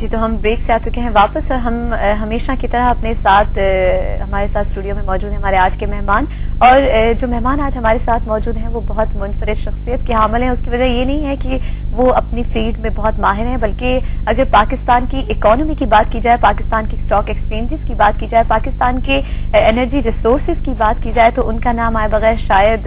جی تو ہم بریک سے آ چکے ہیں واپس اور ہم ہمیشہ کی طرح اپنے ساتھ ہمارے ساتھ اسٹوڈیو میں موجود ہیں ہمارے آج کے مہمان، اور جو مہمان آج ہمارے ساتھ موجود ہیں وہ بہت منفرد شخصیت کے حامل ہیں. اس کی وجہ یہ نہیں ہے کہ وہ اپنی فیلڈ میں بہت ماہر ہیں، بلکہ اگر پاکستان کی اکانومی کی بات کی جائے، پاکستان کی اسٹاک ایکسچینجز کی بات کی جائے، پاکستان کے انرجی ریسورسز کی بات کی جائے تو ان کا نام آئے بغیر شاید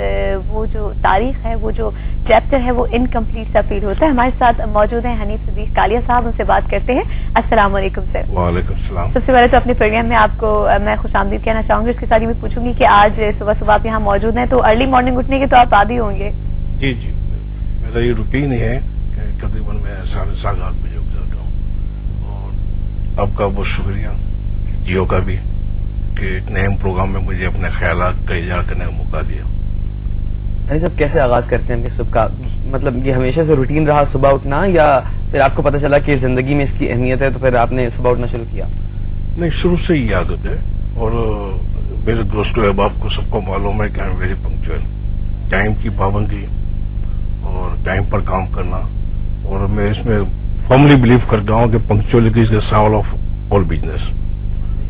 وہ جو تاریخ ہے، وہ جو چیپٹر ہے وہ انکمپلیٹ سا فیل ہوتا ہے. ہمارے ساتھ موجود ہیں حنیف صدیق کالیا صاحب، ان سے بات کرتے ہیں. السلام علیکم سر. وعلیکم السلام. سب سے پہلے تو اپنے پروگرام میں آپ کو میں خوش آمدید کہنا چاہوں گی. اس کے ساتھ میں پوچھوں گی کہ آج صبح صبح آپ یہاں موجود ہیں تو ارلی مارننگ اٹھنے کے تو آپ عادی ہوں گے. جی جی، میرا یہ روٹین ہی ہے کہ تقریباً میں 7:30 بجے اٹھ جاتا ہوں. اور آپ کا بہت شکریہ جیو کا بھی کہ ایک نئے پروگرام میں مجھے اپنے خیالات کا اظہار کرنے کا موقع دیا. سب کیسے آغاز کرتے ہیں صبح کا؟ مطلب یہ ہمیشہ سے روٹین رہا صبح اٹھنا، یا پھر آپ کو پتہ چلا کہ زندگی میں اس کی اہمیت ہے تو پھر آپ نے صبح اٹھنا شروع کیا؟ نہیں، شروع سے ہی عادت ہے. اور میرے دوستوں احباب کو سب کو معلوم ہے کہ I am very punctual. Time کی پابندی اور ٹائم پر کام کرنا، اور میں اس میں فارملی بلیو کرتا ہوں کہ پنکچوئلٹی از دا سول آف آل بزنس.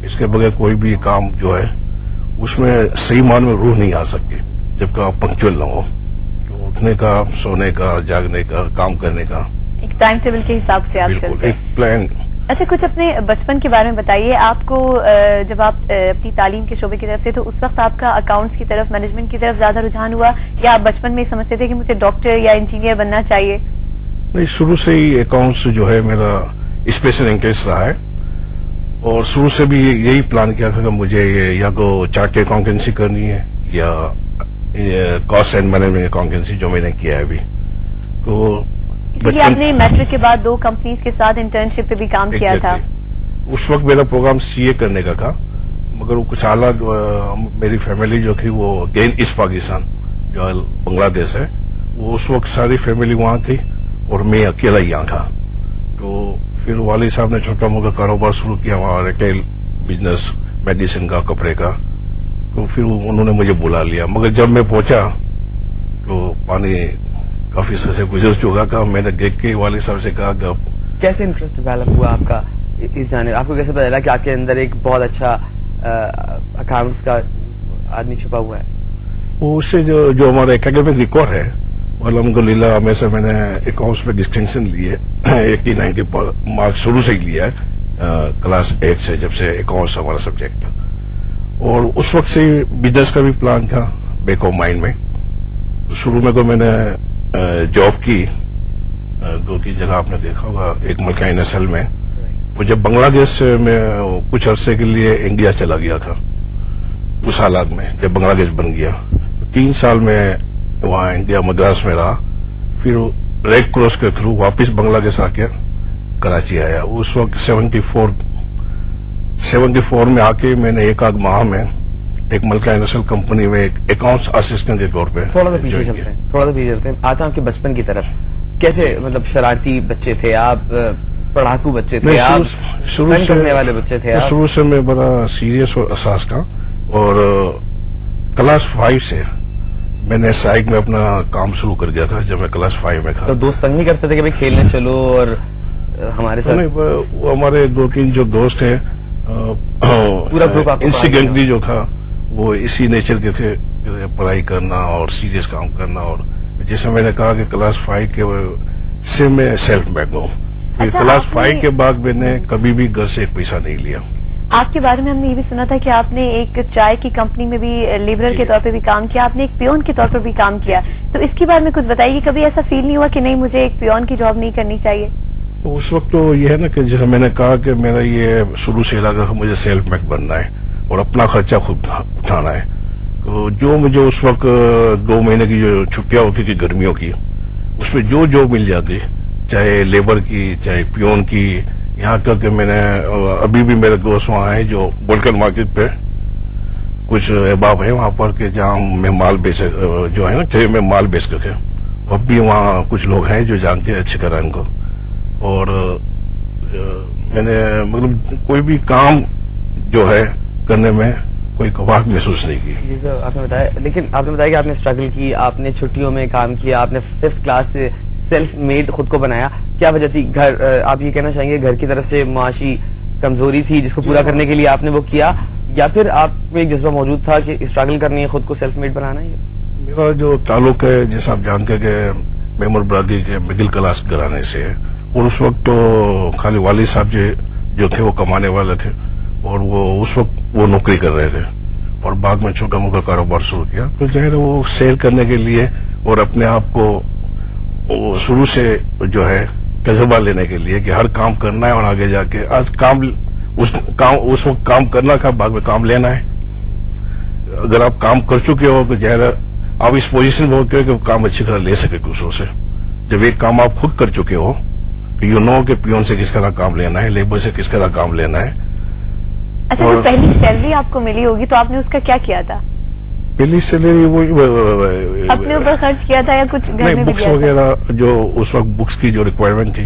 اس کے بغیر کوئی بھی کام جو ہے اس میں صحیح معنی میں روح نہیں آ سکتی جب کہ آپ پنکچوئل نہ ہو. اٹھنے کا، سونے کا، جاگنے کا، کام کرنے کا ایک ٹائم ٹیبل کے حساب سے آپ چلتے ہیں. ایک پلان. اچھا، کچھ اپنے بچپن کے بارے میں بتائیے. آپ کو جب آپ اپنی تعلیم کے شعبے کی طرف سے تو اس وقت آپ کا اکاؤنٹس کی طرف، مینجمنٹ کی طرف زیادہ رجحان ہوا، یا آپ بچپن میں سمجھتے تھے کہ مجھے ڈاکٹر یا انجینئر بننا چاہیے؟ نہیں، شروع سے ہی اکاؤنٹس جو ہے میرا اسپیشل انٹرسٹ رہا ہے. اور شروع سے بھی یہی پلان کیا تھا کہ مجھے یا تو چارٹرڈ اکاؤنٹنسی کرنی ہے یا کاسٹ اینڈ مینجمنٹ اکاؤنٹنسی، جو میں نے کیا ہے ابھی. تو آپ نے میٹرک کے بعد 2 کمپنیز کے ساتھ انٹرنشپ پہ بھی کام کیا تھا. اس وقت میرا پروگرام CA کرنے کا تھا، مگر وہ کچھ حالات، میری فیملی جو تھی وہ گین ایسٹ پاکستان جو بنگلہ دیش ہے، وہ اس وقت ساری فیملی وہاں تھی اور میں اکیلا ہی یہاں تھا. تو پھر والد صاحب نے چھوٹا موٹا کاروبار شروع کیا وہاں، ریٹیل بزنس، میڈیسن کا، کپڑے کا. تو پھر انہوں نے مجھے بلا لیا، مگر جب میں پہنچا تو پانی کافی سر سے گزر چکا تھا. میں نے دیکھ کے والد صاحب سے کہا کہ کیسے انٹرسٹ ڈیولپ ہوا آپ کا اس جانب؟ آپ کو کیسے پتا چلا کہ آپ کے اندر ایک بہت اچھا اکاؤنٹس کا آدمی چھپا ہوا ہے؟ وہ اس سے جو ہمارا اکیڈمک ریکارڈ ہے، الحمدللہ ہمیشہ میں نے اکاؤنٹس میں ڈسٹنکشن لیے 80-90 مارکس شروع سے ہی لیا ہے، کلاس 8 سے، جب سے اکاؤنٹس ہمارا سبجیکٹ تھا. اور اس وقت سے بزنس کا بھی پلان تھا بیک آف مائنڈ میں. شروع میں تو میں نے جاب کی 2-3 جگہ، آپ نے دیکھا ہوگا. ایک ملکہ نسل میں، وہ جب بنگلہ دیش سے میں کچھ عرصے کے لیے انڈیا چلا گیا تھا. اس حالات میں جب بنگلہ دیش بن گیا 3 سال میں وہاں انڈیا مدراس میں رہا. پھر ریڈ کراس کے تھرو واپس بنگلہ دیش آ کے کراچی آیا. اس وقت 74 میں آ کے میں نے 1 ماہ میں ایک ملکہ نسل کمپنی میں ایک اکاؤنٹس اسسٹنٹ کے طور پہ. تھوڑا سا پیچھے چلتے ہیں، آتا ہوں کہ بچپن کی طرف کیسے، مطلب شرارتی بچے تھے آپ، پڑھاکو بچے تھے آپ، شروع کرنے والے بچے تھے آپ؟ شروع سے میں بڑا سیریس اور اساس تھا. اور کلاس 5 سے میں نے سائیک میں اپنا کام شروع کر دیا تھا جب میں کلاس 5 میں تھا. تو دوست تنگ نہیں کرتے تھے کہ بھائی کھیلنے چلو اور ہمارے ساتھ؟ وہ ہمارے 2-3 جو دوست ہیں، پورا گروپ انسیڈنٹلی جو تھا وہ اسی نیچر کے تھے، پڑھائی کرنا اور سیریس کام کرنا. اور جیسے میں نے کہا کہ کلاس 5 کے سے میں سیلف میڈ ہوں. پھر کلاس 5 کے بعد میں نے کبھی بھی گھر سے 1 پیسہ نہیں لیا. آپ کے بارے میں ہم نے یہ بھی سنا تھا کہ آپ نے ایک چائے کی کمپنی میں بھی لیبرر کے طور پہ بھی کام کیا، آپ نے ایک پیون کے طور پر بھی کام کیا. تو اس کے بارے میں کچھ بتائیے. کبھی ایسا فیل نہیں ہوا کہ نہیں مجھے ایک پیون کی جاب نہیں کرنی چاہیے؟ اس وقت تو یہ ہے نا کہ جیسے میں نے کہا کہ میرا یہ شروع سے ارادہ تھا مجھے سیلف میڈ بننا ہے اور اپنا خرچہ خود اٹھانا ہے. تو جو مجھے اس وقت 2 مہینے کی جو چھٹیاں ہوتی تھی گرمیوں کی، اس میں جو مل جاتی، چاہے لیبر کی، چاہے پیون کی، یہاں تک کہ میں نے ابھی بھی میرے دوست وہاں ہیں جو بولکن مارکیٹ پہ کچھ احباب ہیں وہاں پر کہ جہاں میں مال بیچ جو ہے نا چاہے میں مال بیچ کر کے، اب بھی وہاں کچھ لوگ ہیں جو جانتے ہیں اچھی طرح ان کو. اور میں نے مطلب کوئی بھی کام جو ہے کرنے میں کوئی کباہٹ محسوس نہیں کی. جی سر، آپ نے بتایا، لیکن آپ نے بتایا کہ آپ نے اسٹرگل کی، آپ نے چھٹیوں میں کام کیا، آپ نے 5th کلاس سے سیلف میڈ خود کو بنایا. کیا وجہ تھی؟ گھر آپ یہ کہنا چاہیں گے گھر کی طرف سے معاشی کمزوری تھی جس کو پورا کرنے کے لیے آپ نے وہ کیا، یا پھر آپ میں ایک جذبہ موجود تھا کہ اسٹرگل کرنی ہے، خود کو سیلف میڈ بنانا ہے؟ میرا جو تعلق ہے جیسا آپ جانتے کہ میمور برادری کے مڈل کلاس گھرانے سے ہے، اور اس وقت تو خالی والد صاحب جو تھے وہ کمانے والے تھے، اور وہ اس وقت وہ نوکری کر رہے تھے، اور بعد میں چھوٹا موٹا کاروبار شروع کیا، تو ظاہر وہ سیل کرنے کے لیے اور اپنے آپ کو شروع سے جو ہے تجربہ لینے کے لیے کہ ہر کام کرنا ہے اور آگے جا کے آج اس وقت کام کرنا تھا، بعد میں کام لینا ہے۔ اگر آپ کام کر چکے ہو تو ظاہر آپ اس پوزیشن میں ہوتے ہیں کہ کام اچھی طرح لے سکے دوسروں سے۔ جب ایک کام آپ خود کر چکے ہو تو یو نو کہ پیون سے کس طرح کام لینا ہے، لیبر سے کس طرح کام لینا ہے۔ اچھا، جو پہلی سیلری آپ کو ملی ہوگی تو آپ نے اس کا کیا کیا تھا؟ پہلی سیلری وہ اپنے اوپر خرچ کیا تھا یا کچھ گھر میں بھی بکس وغیرہ جو اس وقت بکس کی جو ریکوائرمنٹ تھی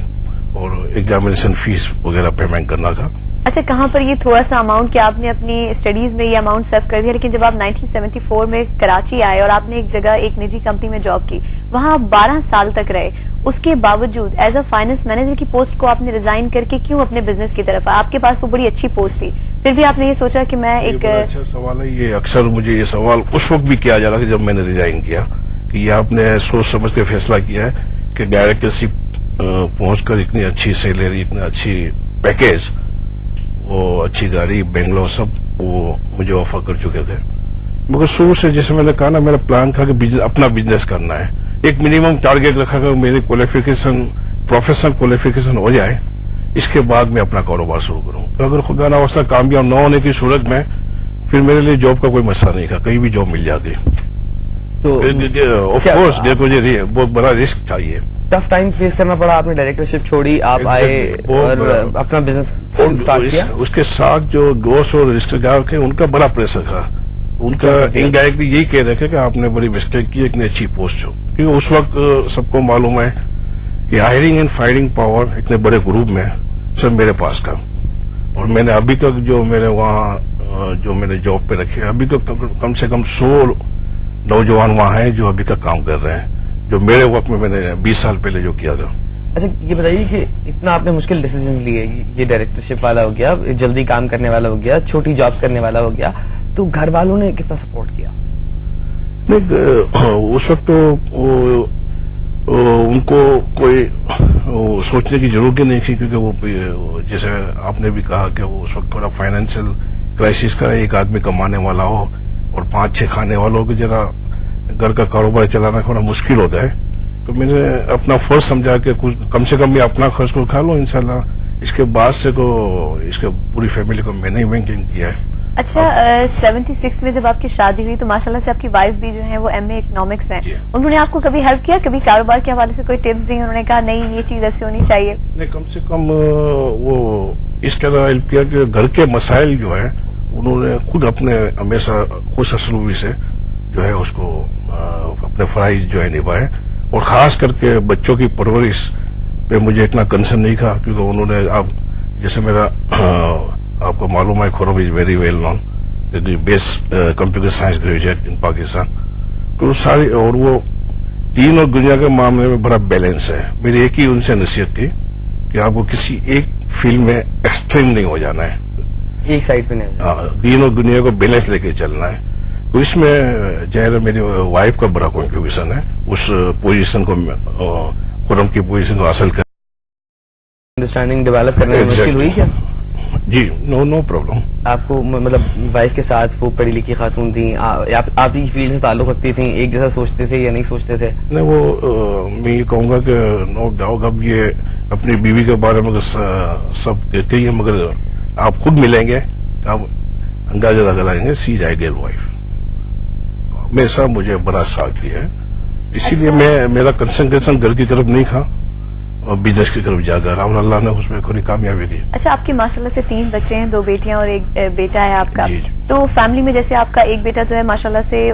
اور ایگزامینیشن فیس وغیرہ پیمنٹ کرنا تھا۔ اچھا، کہاں پر یہ تھوڑا سا اماؤنٹ کہ آپ نے اپنی اسٹڈیز میں یہ اماؤنٹ سیو کر دیا، لیکن جب آپ 1974 میں کراچی آئے اور آپ نے ایک جگہ ایک نجی کمپنی میں جاب کی، وہاں آپ 12 سال تک رہے، اس کے باوجود ایز اے فائنانس مینیجر کی پوسٹ کو آپ نے ریزائن کر کے کیوں اپنے بزنس کی طرف آئے؟ آپ کے پاس وہ بڑی اچھی پوسٹ تھی، پھر بھی آپ نے یہ سوچا کہ میں ایک اچھا سوال ہے یہ۔ اکثر مجھے یہ سوال اس وقت بھی کیا جا رہا تھا جب میں نے ریزائن کیا کہ یہ آپ نے سوچ سمجھ کے فیصلہ کیا ہے کہ ڈائریکٹرشپ پہنچ کر اتنی اچھی سیلری، اتنا اچھی پیکیج، وہ اچھی گاڑی، بنگلور، سب وہ مجھے آفر کر چکے تھے، مگر شروع سے جیسے میں نے کہا نا میرا پلان تھا کہ اپنا بزنس کرنا ہے۔ ایک منیمم ٹارگیٹ رکھا کہ میری کوالیفیکیشن، پروفیشنل کوالیفیکیشن ہو جائے، اس کے بعد میں اپنا کاروبار شروع کروں۔ تو اگر خدا نخواستہ کامیاب نہ ہونے کی صورت میں پھر میرے لیے جاب کا کوئی مسئلہ نہیں تھا، کہیں بھی جاب مل جاتی۔ تو آف کورس دیکھو جی بہت بڑا رسک تھا، یہ ٹف ٹائم فیس کرنا پڑا، آپ نے ڈائریکٹرشپ چھوڑی، آپ آئے اور اپنا بزنس اسٹارٹ کیا۔ اس کے ساتھ جو دوست اور رشتے دار تھے ان کا بڑا پریشر تھا، ان کا انڈائریکٹلی یہی کہہ رہے تھے کہ آپ نے بڑی مسٹیک کی، اتنی اچھی پوسٹ ہو، کیونکہ اس وقت سب کو معلوم ہے کہ ہائرنگ اینڈ فائرنگ پاور اتنے بڑے گروپ میں سب میرے پاس تھا، اور میں نے ابھی تک جو میرے وہاں جو میں نے جاب پہ رکھے ابھی تک کم سے کم 100 نوجوان وہاں ہیں جو ابھی تک کام کر رہے ہیں، جو میرے وقت میں نے 20 سال پہلے جو کیا تھا۔ اچھا یہ بتائیے کہ اتنا آپ نے مشکل ڈیسیزن لیے، یہ ڈائریکٹرشپ والا ہو گیا، جلدی کام کرنے والا ہو گیا، چھوٹی جاب کرنے والا ہو گیا، تو گھر والوں نے کتنا سپورٹ کیا؟ اس وقت تو ان کو کوئی سوچنے کی ضرورت ہی نہیں تھی، کیونکہ وہ جیسے آپ نے بھی کہا کہ وہ اس وقت تھوڑا فائنینشیل کرائسس کا ایک آدمی کمانے والا ہو اور 5-6 کھانے والوں کو ذرا گھر کا کاروبار چلانا تھوڑا مشکل ہوتا ہے، تو میں نے اپنا فرض سمجھا کہ کچھ کم سے کم میں اپنا خرچ کو کھا لوں انشاءاللہ، اس کے بعد سے تو اس کے پوری فیملی کو میں نے ہی مینٹین کیا ہے۔ اچھا 76 میں جب آپ کی شادی ہوئی تو ماشاءاللہ سے آپ کی وائف بھی جو ہیں وہ ایم اے اکنامکس ہیں، انہوں نے آپ کو کبھی ہیلپ کیا، کبھی کاروبار کے حوالے سے کوئی ٹپس دی، انہوں نے کہا نہیں یہ چیز ایسی ہونی چاہیے؟ نہیں، کم سے کم وہ اس طرح ہیلپ کیا کہ گھر کے مسائل جو ہے انہوں نے خود اپنے ہمیشہ خوش اسلوبی سے جو ہے اس کو اپنے فرائض جو ہے نبھائے، اور خاص کر کے بچوں کی پرورش پہ مجھے اتنا کنسرن نہیں تھا، کیونکہ انہوں نے جیسے میرا آپ کو معلوم ہے Khurram is very well known best computer science graduate in Pakistan, تو ساری اور وہ دین اور دنیا کے معاملے میں بڑا بیلنس ہے۔ میری ایک ہی ان سے نصیحت تھی کہ آپ کو کسی ایک فیلڈ میں ایکسٹریم نہیں ہو جانا ہے، ایک سائڈ پہ نہیں، دین اور دنیا کو بیلنس لے کے چلنا ہے۔ تو اس میں ظاہر میری وائف کا بڑا کنٹریبیوشن ہے اس پوزیشن کو، خرم کی پوزیشن کو حاصل کر انڈرسٹینڈنگ ڈیولپ کرنے میں مشکل ہوئی کیا؟ جی نو پرابلم۔ آپ کو مطلب وائف کے ساتھ وہ پڑھی لکھی خاتون تھیں، آپ ہی فیلڈ سے تعلق رکھتی تھیں، ایک جیسا سوچتے تھے یا نہیں سوچتے تھے؟ نہیں، وہ میں یہ کہوں گا کہ نو ڈاؤٹ اب یہ اپنی بیوی کے بارے میں سب کہتے ہی ہیں، مگر آپ خود ملیں گے آپ اندازہ لگائیں گے، سی جائے گی وائف ہمیشہ مجھے بڑا ساتھ دیا ہے، اسی لیے میرا کنسنٹریشن گھر کی طرف نہیں تھا اور بزنس کی طرف جا کر اللہ نے اس میں تھوڑی کامیابی دی۔ اچھا آپ کے ماشاءاللہ سے 3 بچے ہیں، 2 بیٹیاں اور 1 بیٹا ہے آپ کا، جی۔ تو فیملی میں جیسے آپ کا ایک بیٹا جو ہے ماشاءاللہ سے